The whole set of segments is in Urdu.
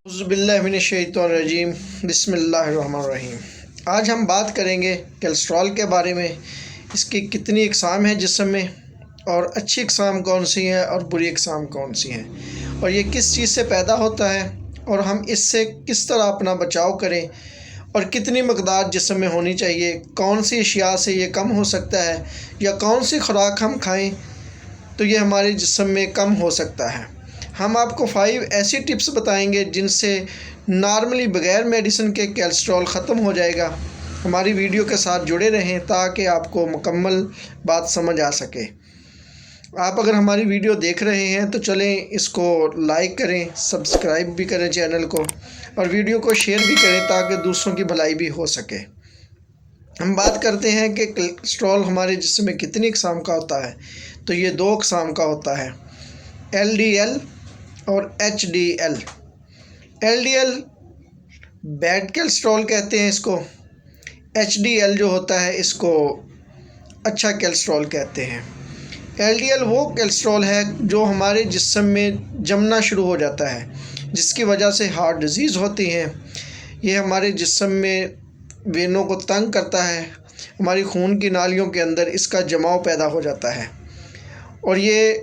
اعوذ باللہ من الشیطان الرجیم، بسم اللہ الرحمن الرحیم۔ آج ہم بات کریں گے کیلسٹرول کے بارے میں، اس کی کتنی اقسام ہیں جسم میں، اور اچھی اقسام کون سی ہیں اور بری اقسام کون سی ہیں، اور یہ کس چیز سے پیدا ہوتا ہے، اور ہم اس سے کس طرح اپنا بچاؤ کریں، اور کتنی مقدار جسم میں ہونی چاہیے، کون سی اشیاء سے یہ کم ہو سکتا ہے، یا کون سی خوراک ہم کھائیں تو یہ ہمارے جسم میں کم ہو سکتا ہے۔ ہم آپ کو 5 ایسی ٹپس بتائیں گے جن سے نارملی بغیر میڈیسن کے کیلسٹرول ختم ہو جائے گا۔ ہماری ویڈیو کے ساتھ جڑے رہیں تاکہ آپ کو مکمل بات سمجھ آ سکے۔ آپ اگر ہماری ویڈیو دیکھ رہے ہیں تو چلیں اس کو لائک کریں، سبسکرائب بھی کریں چینل کو، اور ویڈیو کو شیئر بھی کریں تاکہ دوسروں کی بھلائی بھی ہو سکے۔ ہم بات کرتے ہیں کہ کیلسٹرول ہمارے جسم میں کتنی اقسام کا ہوتا ہے، تو یہ 2 اقسام کا ہوتا ہے، LDL اور HDL۔ LDL بیڈ کیلسٹرول کہتے ہیں اس کو، HDL جو ہوتا ہے اس کو اچھا کیلسٹرول کہتے ہیں۔ LDL وہ کیلسٹرول ہے جو ہمارے جسم میں جمنا شروع ہو جاتا ہے، جس کی وجہ سے ہارٹ ڈیزیز ہوتی ہیں۔ یہ ہمارے جسم میں وینوں کو تنگ کرتا ہے، ہماری خون کی نالیوں کے اندر اس کا جماؤ پیدا ہو جاتا ہے، اور یہ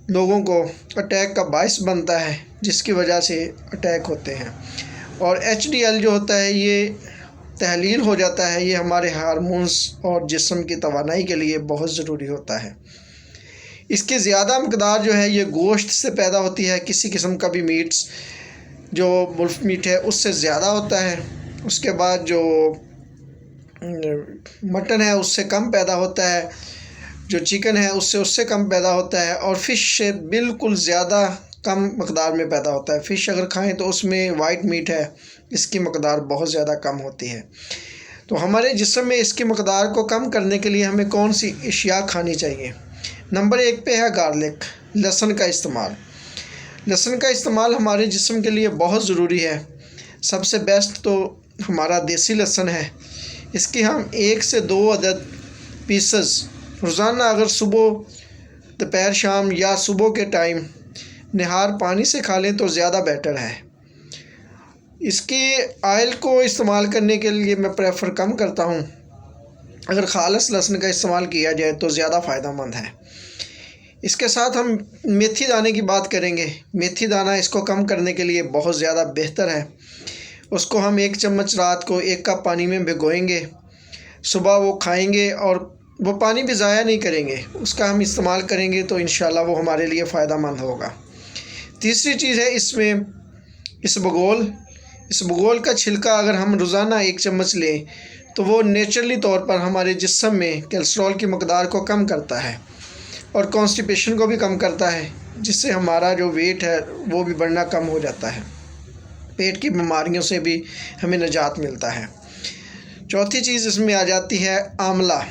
لوگوں کو اٹیک کا باعث بنتا ہے، جس کی وجہ سے اٹیک ہوتے ہیں۔ اور HDL جو ہوتا ہے یہ تحلیل ہو جاتا ہے، یہ ہمارے ہارمونز اور جسم کی توانائی کے لیے بہت ضروری ہوتا ہے۔ اس کی زیادہ مقدار جو ہے یہ گوشت سے پیدا ہوتی ہے، کسی قسم کا بھی میٹس جو وولف میٹ ہے اس سے زیادہ ہوتا ہے۔ اس کے بعد جو مٹن ہے اس سے کم پیدا ہوتا ہے، جو چکن ہے اس سے کم پیدا ہوتا ہے، اور فش سے بالکل زیادہ کم مقدار میں پیدا ہوتا ہے۔ فش اگر کھائیں تو اس میں وائٹ میٹ ہے، اس کی مقدار بہت زیادہ کم ہوتی ہے۔ تو ہمارے جسم میں اس کی مقدار کو کم کرنے کے لیے ہمیں کون سی اشیاء کھانی چاہیے؟ نمبر 1 پہ ہے گارلک، لہسن کا استعمال۔ لہسن کا استعمال ہمارے جسم کے لیے بہت ضروری ہے۔ سب سے بیسٹ تو ہمارا دیسی لہسن ہے، اس کی ہم 1 سے 2 عدد پیسز روزانہ اگر صبح، دوپہر، شام یا صبح کے ٹائم نہار پانی سے کھا لیں تو زیادہ بیٹر ہے۔ اس کی آئل کو استعمال کرنے کے لیے میں پریفر کم کرتا ہوں، اگر خالص لہسن کا استعمال کیا جائے تو زیادہ فائدہ مند ہے۔ اس کے ساتھ ہم میتھی دانے کی بات کریں گے۔ میتھی دانہ اس کو کم کرنے کے لیے بہت زیادہ بہتر ہے۔ اس کو ہم 1 چمچ رات کو 1 کپ پانی میں بھگوئیں گے، صبح وہ کھائیں گے، اور وہ پانی بھی ضائع نہیں کریں گے، اس کا ہم استعمال کریں گے تو انشاءاللہ وہ ہمارے لیے فائدہ مند ہوگا۔ تیسری چیز ہے اس میں اسبگول کا چھلکا اگر ہم روزانہ 1 چمچ لیں تو وہ نیچرلی طور پر ہمارے جسم میں کیلسٹرول کی مقدار کو کم کرتا ہے، اور کانسٹیپیشن کو بھی کم کرتا ہے، جس سے ہمارا جو ویٹ ہے وہ بھی بڑھنا کم ہو جاتا ہے، پیٹ کی بیماریوں سے بھی ہمیں نجات ملتا ہے۔ چوتھی چیز اس میں آ جاتی ہے آملہ،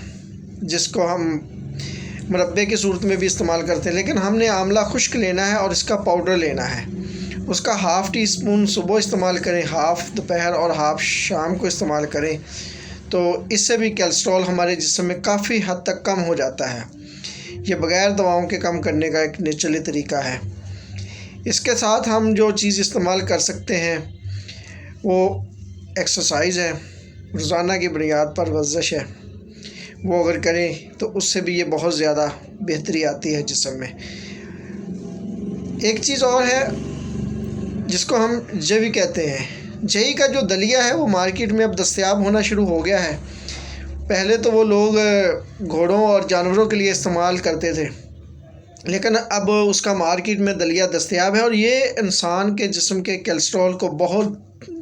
جس کو ہم مربے کی صورت میں بھی استعمال کرتے ہیں، لیکن ہم نے آملہ خشک لینا ہے اور اس کا پاؤڈر لینا ہے۔ اس کا ½ ٹی اسپون صبح استعمال کریں، ½ دوپہر اور ½ شام کو استعمال کریں، تو اس سے بھی کیلسٹرول ہمارے جسم میں کافی حد تک کم ہو جاتا ہے۔ یہ بغیر دواؤں کے کم کرنے کا ایک نیچرلی طریقہ ہے۔ اس کے ساتھ ہم جو چیز استعمال کر سکتے ہیں وہ ایکسرسائز ہے، روزانہ کی بنیاد پر ورزش ہے، وہ اگر کریں تو اس سے بھی یہ بہت زیادہ بہتری آتی ہے جسم میں۔ ایک چیز اور ہے جس کو ہم جوی کہتے ہیں۔ جوی کا جو دلیا ہے وہ مارکیٹ میں اب دستیاب ہونا شروع ہو گیا ہے۔ پہلے تو وہ لوگ گھوڑوں اور جانوروں کے لیے استعمال کرتے تھے، لیکن اب اس کا مارکیٹ میں دلیا دستیاب ہے، اور یہ انسان کے جسم کے کیلسٹرول کو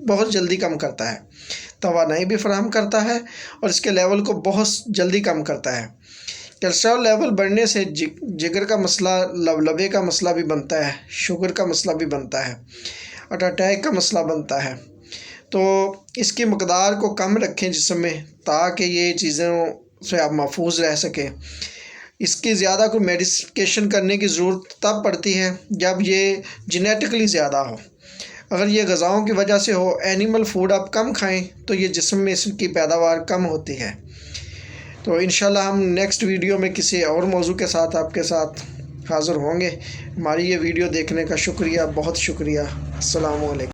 بہت جلدی کم کرتا ہے، توانائی بھی فراہم کرتا ہے، اور اس کے لیول کو بہت جلدی کم کرتا ہے۔ کیلسٹرول لیول بڑھنے سے جگر کا مسئلہ، لبے کا مسئلہ بھی بنتا ہے، شوگر کا مسئلہ بھی بنتا ہے، اور اٹیک کا مسئلہ بنتا ہے۔ تو اس کی مقدار کو کم رکھیں جسم میں تاکہ یہ چیزوں سے آپ محفوظ رہ سکیں۔ اس کی زیادہ کوئی میڈیکیشن کرنے کی ضرورت تب پڑتی ہے جب یہ جینیٹکلی زیادہ ہو۔ اگر یہ غذاؤں کی وجہ سے ہو، اینیمل فوڈ آپ کم کھائیں تو یہ جسم میں اس کی پیداوار کم ہوتی ہے۔ تو انشاءاللہ ہم نیکسٹ ویڈیو میں کسی اور موضوع کے ساتھ آپ کے ساتھ حاضر ہوں گے۔ ہماری یہ ویڈیو دیکھنے کا شکریہ، بہت شکریہ۔ السلام علیکم۔